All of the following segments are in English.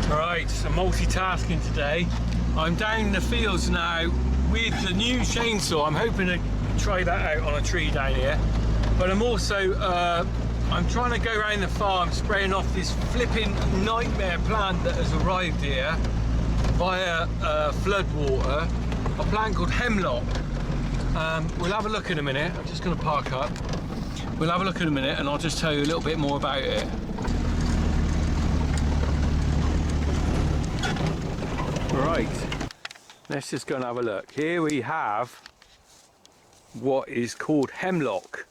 Right, so multitasking today. I'm down in the fields now with the new chainsaw. I'm hoping to try that out on a tree down here. But I'm also, I'm trying to go around the farm spraying off this flipping nightmare plant that has arrived here via flood water. A plant called hemlock. We'll have a look in a minute. I'm just going to park up. We'll have a look in a minute and I'll just tell you a little bit more about it. Right, let's just go and have a look. Here we have what is called hemlock.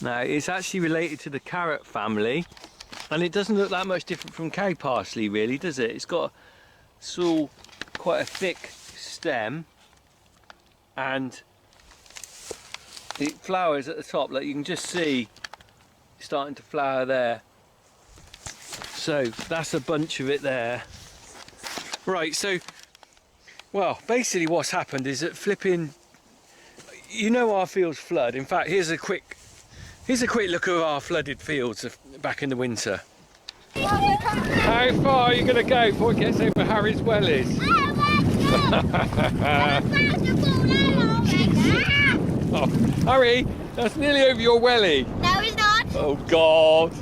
Now it's actually related to the carrot family and it doesn't look that much different from cow parsley really, does it? It's all quite a thick stem and it flowers at the top, like you can just see starting to flower there. So that's a bunch of it there. Right, so, well, basically what's happened is that flipping, you know our fields flood. In fact, here's a quick look at our flooded fields back in the winter. How far are you going to go before it gets over Harry's wellies? Oh, Harry, that's nearly over your welly. No, it's not. Oh, God.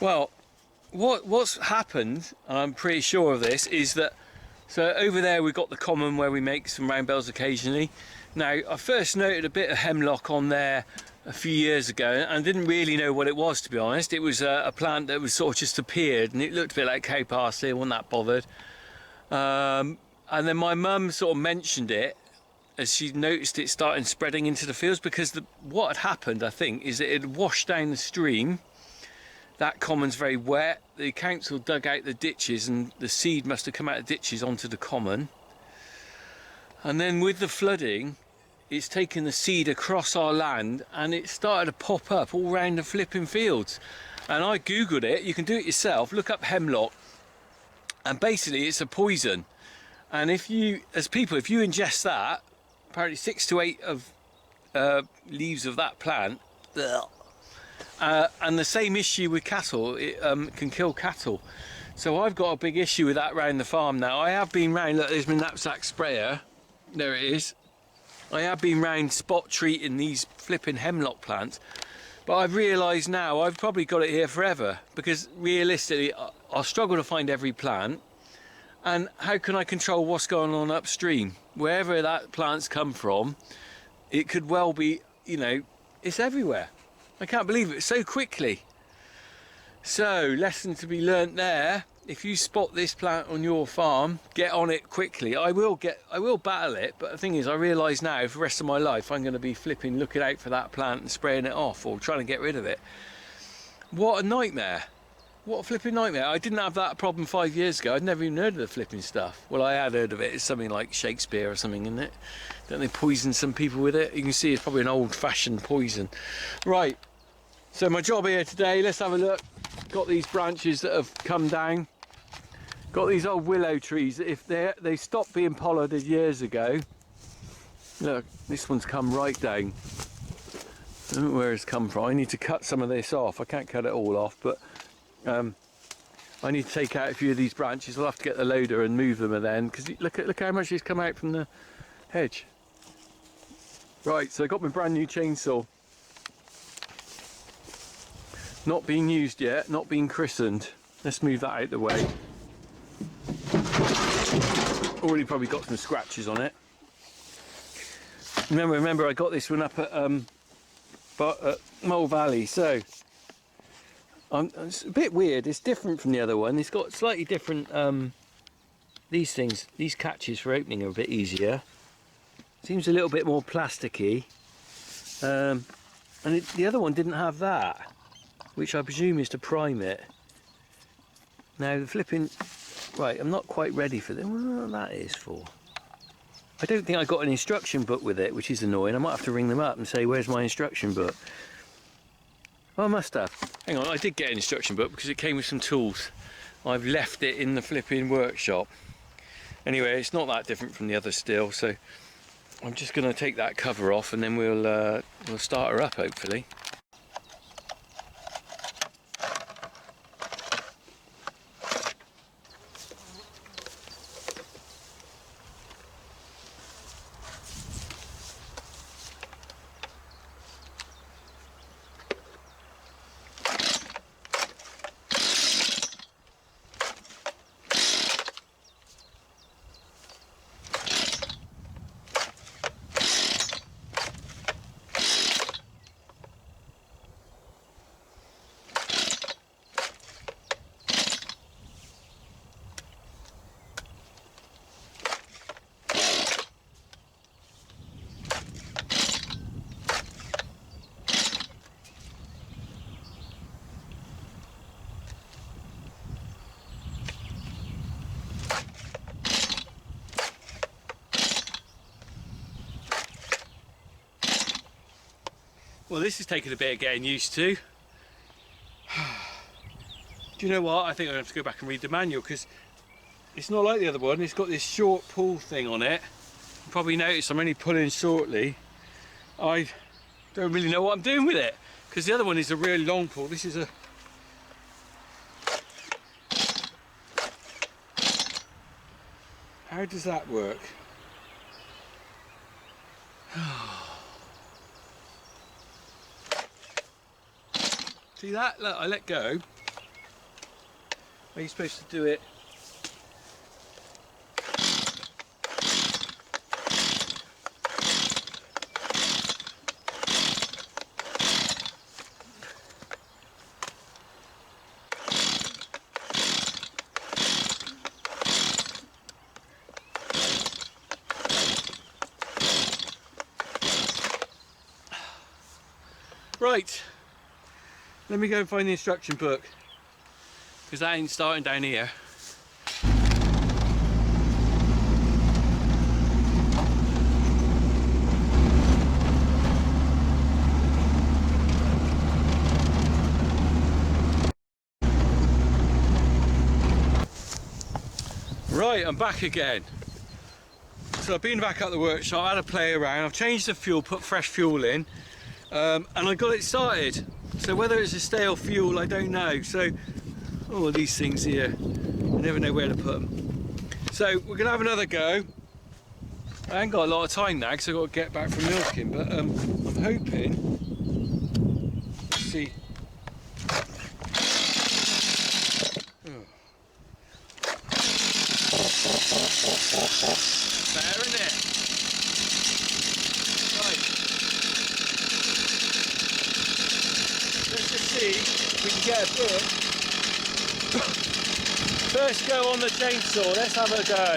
Well, what's happened, and I'm pretty sure of this, is that so over there we've got the common where we make some round bells occasionally. Now I first noted a bit of hemlock on there a few years ago and didn't really know what it was, to be honest. It was a plant that was sort of just appeared and it looked a bit like cow parsley. I wasn't that bothered. And then my mum sort of mentioned it as she noticed it starting spreading into the fields, because what had happened, I think, is that it had washed down the stream. That common's very wet. The council dug out the ditches and the seed must have come out of ditches onto the common. And then with the flooding, it's taken the seed across our land and it started to pop up all around the flipping fields. And I googled it, you can do it yourself, look up hemlock, and basically it's a poison. And if you ingest that, apparently 6 to 8 of leaves of that plant, and the same issue with cattle, it can kill cattle. So I've got a big issue with that round the farm now. I have been round, look, there's my knapsack sprayer, there it is. I have been round spot treating these flipping hemlock plants, but I've realised now I've probably got it here forever, because realistically I'll struggle to find every plant, and how can I control what's going on upstream? Wherever that plant's come from, it could well be, you know, it's everywhere. I can't believe it so quickly. So, lesson to be learnt there. If you spot this plant on your farm, get on it quickly. I will battle it, but the thing is, I realise now for the rest of my life I'm going to be flipping looking out for that plant and spraying it off or trying to get rid of it. What a nightmare. What a flipping nightmare. I didn't have that problem 5 years ago. I'd never even heard of the flipping stuff. Well, I had heard of it. It's something like Shakespeare or something, isn't it? Don't they poison some people with it? You can see it's probably an old-fashioned poison. Right, so my job here today, let's have a look. Got these branches that have come down. Got these old willow trees. If they stopped being pollarded years ago. Look, this one's come right down. I don't know where it's come from. I need to cut some of this off. I can't cut it all off, but I need to take out a few of these branches. I'll have to get the loader and move them then, because look how much has come out from the hedge. Right, so I got my brand new chainsaw. Not being used yet, not being christened. Let's move that out the way. Already probably got some scratches on it. Remember I got this one up at Mole Valley, so it's a bit weird. It's different from the other one. It's got slightly different these catches for opening are a bit easier. Seems a little bit more plasticky, and the other one didn't have that, which I presume is to prime it. Now the flipping, right, I'm not quite ready for them. I don't know what that is for. I don't think I got an instruction book with it, which is annoying. I might have to ring them up and say, where's my instruction book? Well, I must have. Hang on, I did get an instruction book because it came with some tools. I've left it in the flipping workshop. Anyway, it's not that different from the other still, so I'm just going to take that cover off and then we'll start her up hopefully. Well, this is taking a bit of getting used to. Do you know what? I think I'm going to have to go back and read the manual because it's not like the other one. It's got this short pull thing on it. You probably noticed I'm only pulling shortly. I don't really know what I'm doing with it because the other one is a really long pull. This is a... How does that work? See that? Look, I let go. Are you supposed to do it? Right. Let me go and find the instruction book, because that ain't starting down here. Right, I'm back again. So I've been back at the workshop, I had a play around, I've changed the fuel, put fresh fuel in, and I got it started. So whether it's a stale fuel, I don't know. So, all these things here, I never know where to put them. So we're gonna have another go. I ain't got a lot of time now because I've got to get back from milking, but I'm hoping, let's see. Better, isn't it? Right. Let's just see if we can get a bit. First go on the chainsaw, let's have a go.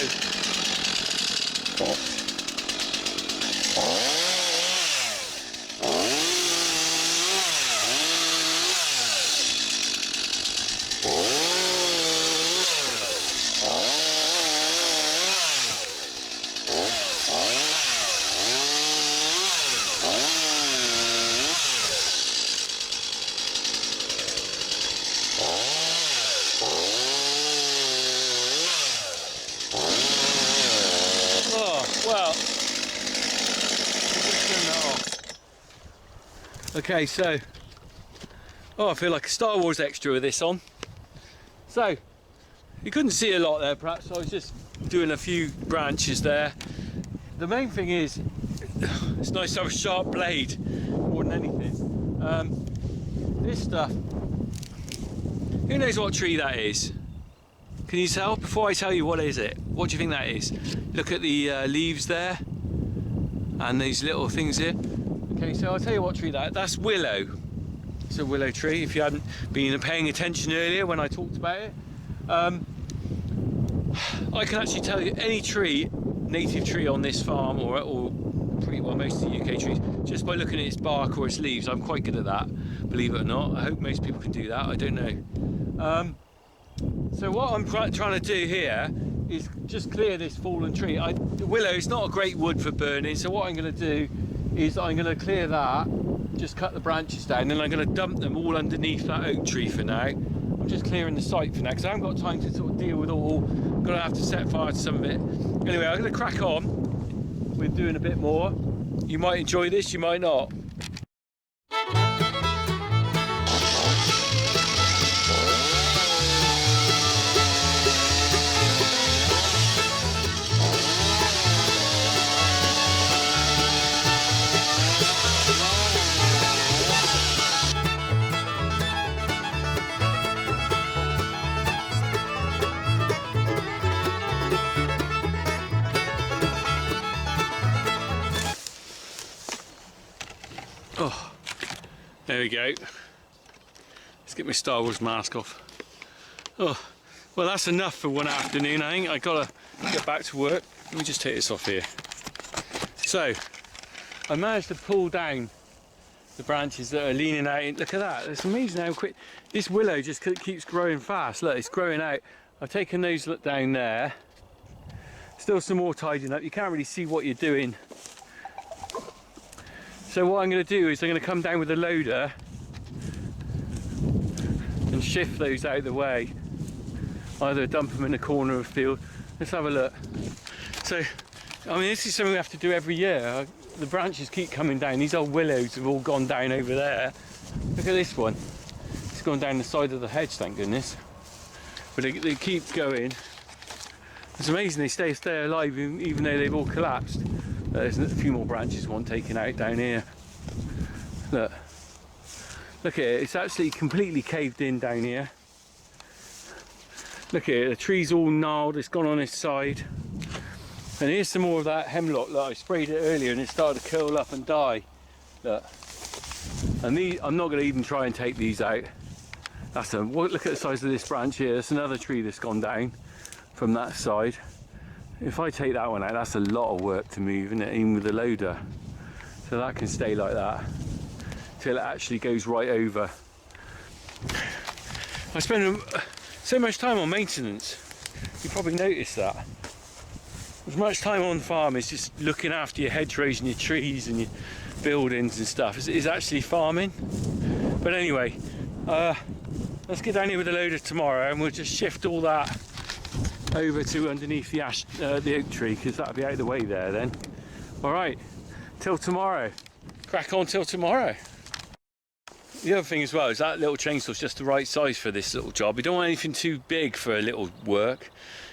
Well, okay, so, I feel like a Star Wars extra with this on. So, you couldn't see a lot there perhaps, so I was just doing a few branches there. The main thing is, it's nice to have a sharp blade more than anything. This stuff, who knows what tree that is? Can you tell? Before I tell you what is it, what do you think that is? Look at the leaves there and these little things here. Okay, so I'll tell you what tree that's willow. It's a willow tree, if you hadn't been paying attention earlier when I talked about it. I can actually tell you any tree, native tree on this farm, or pretty well most of the UK trees, just by looking at its bark or its leaves. I'm quite good at that, believe it or not. I hope most people can do that, I don't know. So what I'm trying to do here is just clear this fallen tree. Willow is not a great wood for burning, so what I'm going to do is I'm going to clear that, just cut the branches down, and then I'm going to dump them all underneath that oak tree for now. I'm just clearing the site for now because I haven't got time to sort of deal with all. I'm going to have to set fire to some of it. Anyway, I'm going to crack on. with doing a bit more. You might enjoy this, you might not. Oh, there we go. Let's get my Star Wars mask off. Oh, well, that's enough for one afternoon, I think. I gotta get back to work. Let me just take this off here. So, I managed to pull down the branches that are leaning out. Look at that, it's amazing how quick. This willow just keeps growing fast. Look, it's growing out. I've taken those down there. Still some more tidying up. You can't really see what you're doing. So what I'm going to do is I'm going to come down with a loader and shift those out of the way. Either dump them in the corner of the field. Let's have a look. So, I mean, this is something we have to do every year. The branches keep coming down. These old willows have all gone down over there. Look at this one. It's gone down the side of the hedge, thank goodness. But they keep going. It's amazing they stay alive even though they've all collapsed. There's a few more branches one taken out down here. Look at it, it's actually completely caved in down here. Look at it, the tree's all gnarled, it's gone on its side. And here's some more of that hemlock. Look, I sprayed it earlier and it started to curl up and die. Look. And these, I'm not going to even try and take these out. Look at the size of this branch here, there's another tree that's gone down from that side. If I take that one out, that's a lot of work to move, isn't it? Even with the loader. So that can stay like that till it actually goes right over. I spend so much time on maintenance. You probably noticed that. As much time on the farm is just looking after your hedgerows and your trees and your buildings and stuff. It's actually farming. But anyway, let's get down here with the loader tomorrow and we'll just shift all that over to underneath the oak tree, because that'll be out of the way there then. All right, till tomorrow. Crack on till tomorrow. The other thing as well is that little chainsaw's just the right size for this little job. You don't want anything too big for a little work.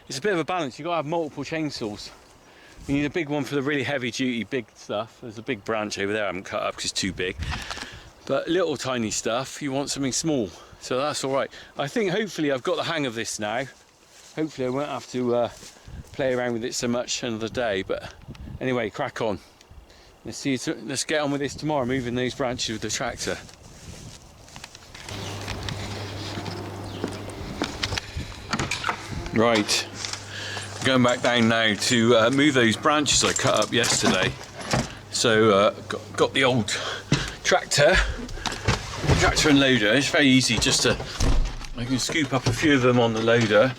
It's a bit of a balance. You've got to have multiple chainsaws. You need a big one for the really heavy duty big stuff. There's a big branch over there I haven't cut up because it's too big. But little tiny stuff, you want something small. So that's all right. I think hopefully I've got the hang of this now. Hopefully I won't have to play around with it so much another day, but anyway, crack on. Let's get on with this tomorrow, moving those branches with the tractor. Right, going back down now to move those branches I cut up yesterday. So got the old tractor and loader. It's very easy I can scoop up a few of them on the loader.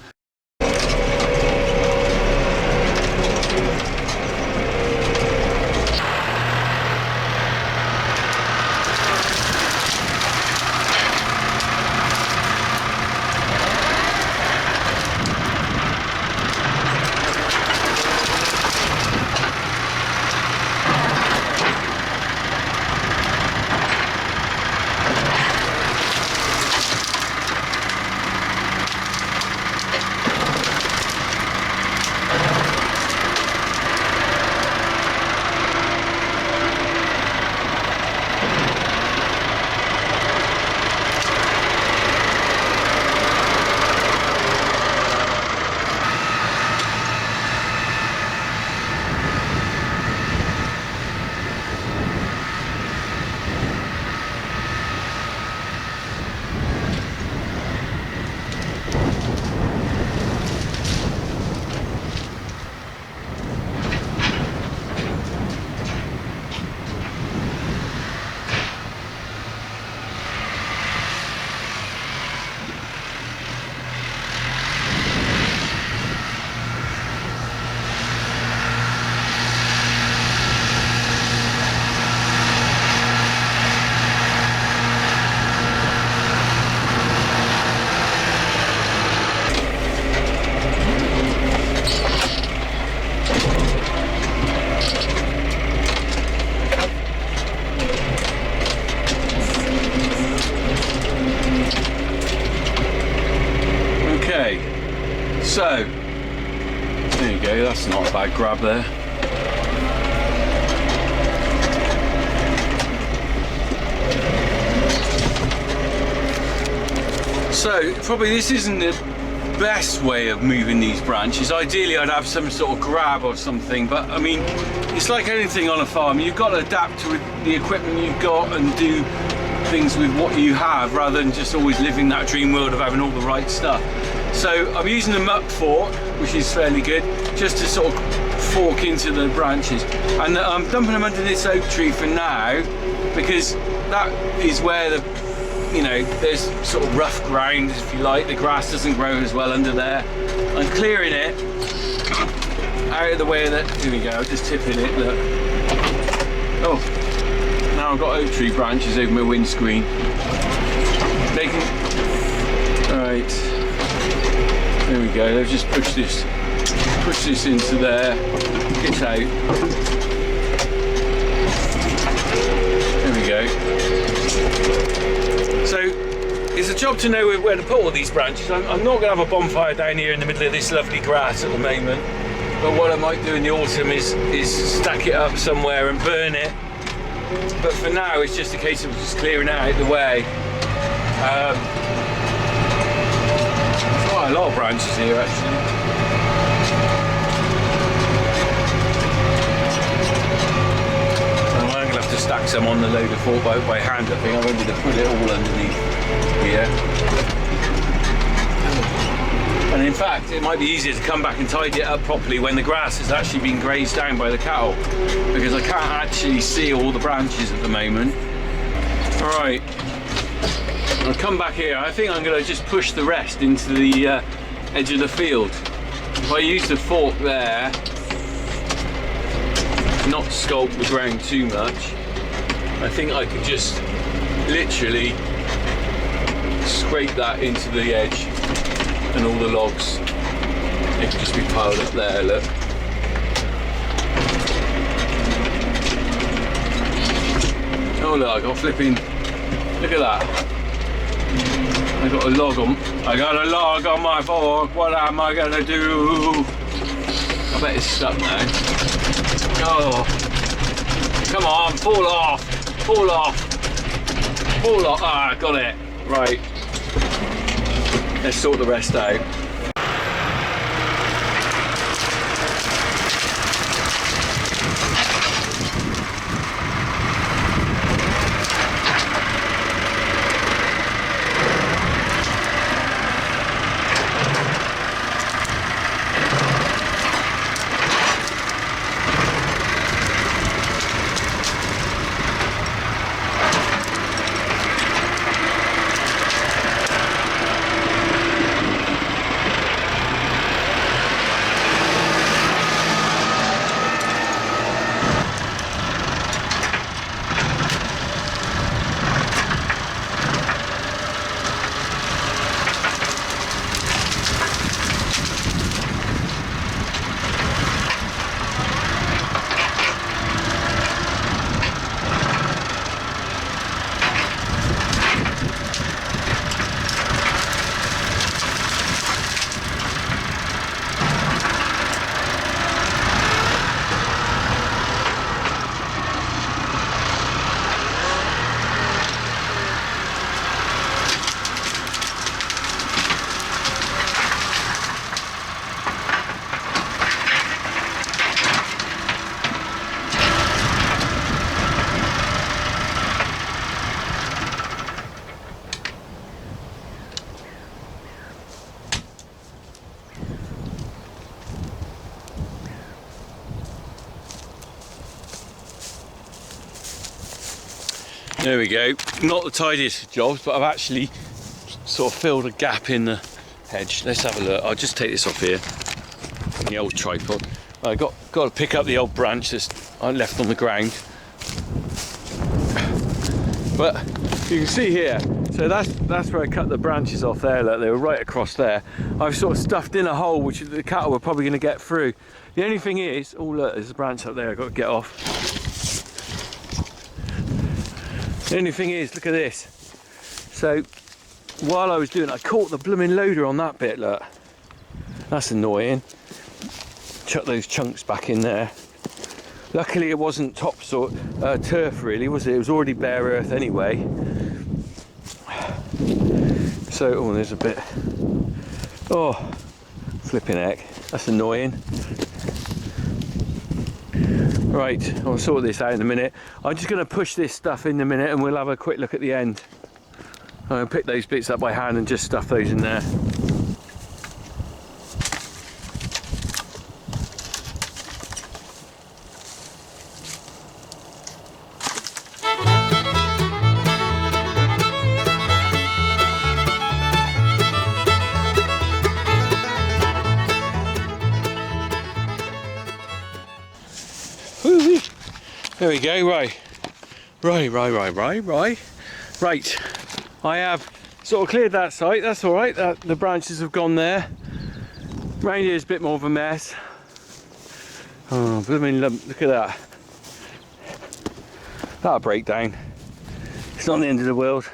you go, that's not a bad grab there. So probably this isn't the best way of moving these branches. Ideally I'd have some sort of grab or something, but I mean, it's like anything on a farm, you've got to adapt to the equipment you've got and do things with what you have rather than just always living that dream world of having all the right stuff. So I'm using a muck fork, which is fairly good, just to sort of fork into the branches, and I'm dumping them under this oak tree for now because that is where the, you know, there's sort of rough ground, if you like. The grass doesn't grow as well under there. I'm clearing it out of the way of that. Here we go, just tipping it, look. Oh, now I've got oak tree branches over my windscreen. They can, all right, there we go. They've just pushed this into there, get out. There we go. So it's a job to know where to put all these branches. I'm not going to have a bonfire down here in the middle of this lovely grass at the moment, but what I might do in the autumn is stack it up somewhere and burn it. But for now it's just a case of just clearing it out of the way. There's quite a lot of branches here actually. Stack some on the loader fork by hand. I think I won't be able to put it all underneath here. And in fact, it might be easier to come back and tidy it up properly when the grass has actually been grazed down by the cattle, because I can't actually see all the branches at the moment. All right, I'll come back here. I think I'm going to just push the rest into the edge of the field. If I use the fork there, not sculpt the ground too much, I think I could just literally scrape that into the edge and all the logs, they could just be piled up there, look. Oh look, I got flipping, look at that. I got a log on my fork, what am I gonna do? I bet it's stuck now. Oh, come on, fall off. Fall off. Fall off. Ah, got it. Right. Let's sort the rest out. There we go. Not the tidiest of jobs, but I've actually sort of filled a gap in the hedge. Let's have a look. I'll just take this off here, the old tripod. I got to pick up the old branch that's I left on the ground. But you can see here, so that's where I cut the branches off there. Look, they were right across there. I've sort of stuffed in a hole which the cattle were probably going to get through. The only thing is, oh look, there's a branch up there I've got to get off. The only thing is, look at this. So while I was doing it, I caught the blooming loader on that bit, look. That's annoying. chuck those chunks back in there. Luckily it wasn't topsoil, turf really, was it? It was already bare earth anyway. So, oh, there's a bit. Oh, flipping heck, that's annoying. Right, I'll sort this out in a minute. I'm just going to push this stuff in a minute and we'll have a quick look at the end. I'll pick those bits up by hand and just stuff those in there. There we go, right. Right, I have sort of cleared that site, that's alright, the branches have gone there. Round here is a bit more of a mess. Oh, blooming look at that. That'll break down. It's not the end of the world.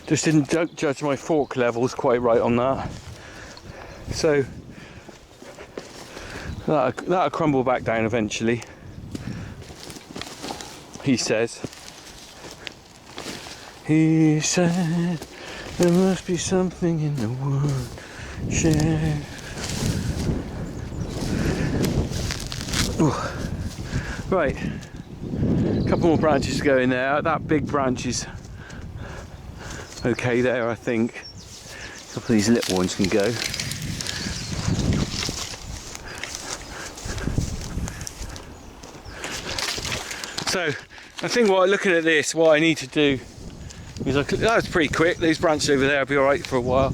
Just didn't judge my fork levels quite right on that. So, that'll crumble back down eventually, he says. He said there must be something in the woodshed. Right, a couple more branches to go in there. That big branch is okay there, I think. A couple of these little ones can go. So I think looking at this, what I need to do is, that was pretty quick, these branches over there will be alright for a while.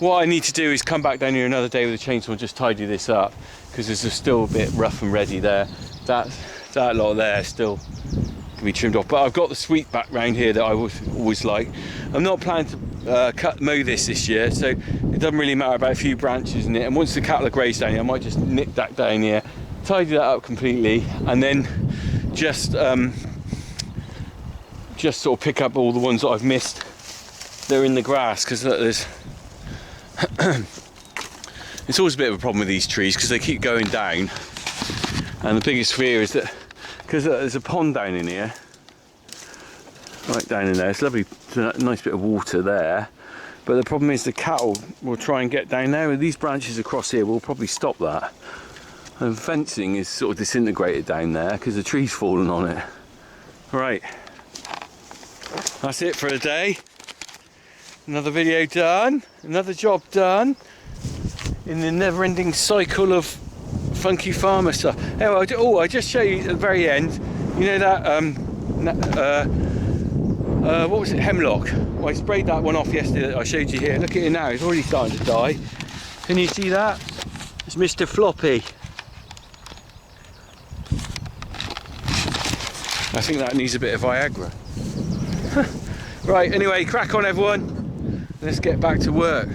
What I need to do is come back down here another day with a chainsaw and just tidy this up, because there's still a bit rough and ready there. That lot there still can be trimmed off, but I've got the sweep back round here that I always like. I'm not planning to mow this year, so it doesn't really matter about a few branches in it, and once the cattle are grazed down here I might just nip that down here, tidy that up completely, and then just sort of pick up all the ones that I've missed. They're in the grass, because there's it's always a bit of a problem with these trees because they keep going down, and the biggest fear is that because there's a pond down in here, right down in there. It's lovely, nice bit of water there, but the problem is the cattle will try and get down there, and these branches across here will probably stop that. And fencing is sort of disintegrated down there because the tree's fallen on it. Right, that's it for the day. Another video done, another job done in the never-ending cycle of funky farmer stuff. Anyway, I just show you at the very end, you know that what was it, hemlock? Well, I sprayed that one off yesterday that I showed you here. Look at it now, it's already starting to die. Can you see that? It's Mr. Floppy. I think that needs a bit of Viagra. Right, anyway, crack on everyone. Let's get back to work.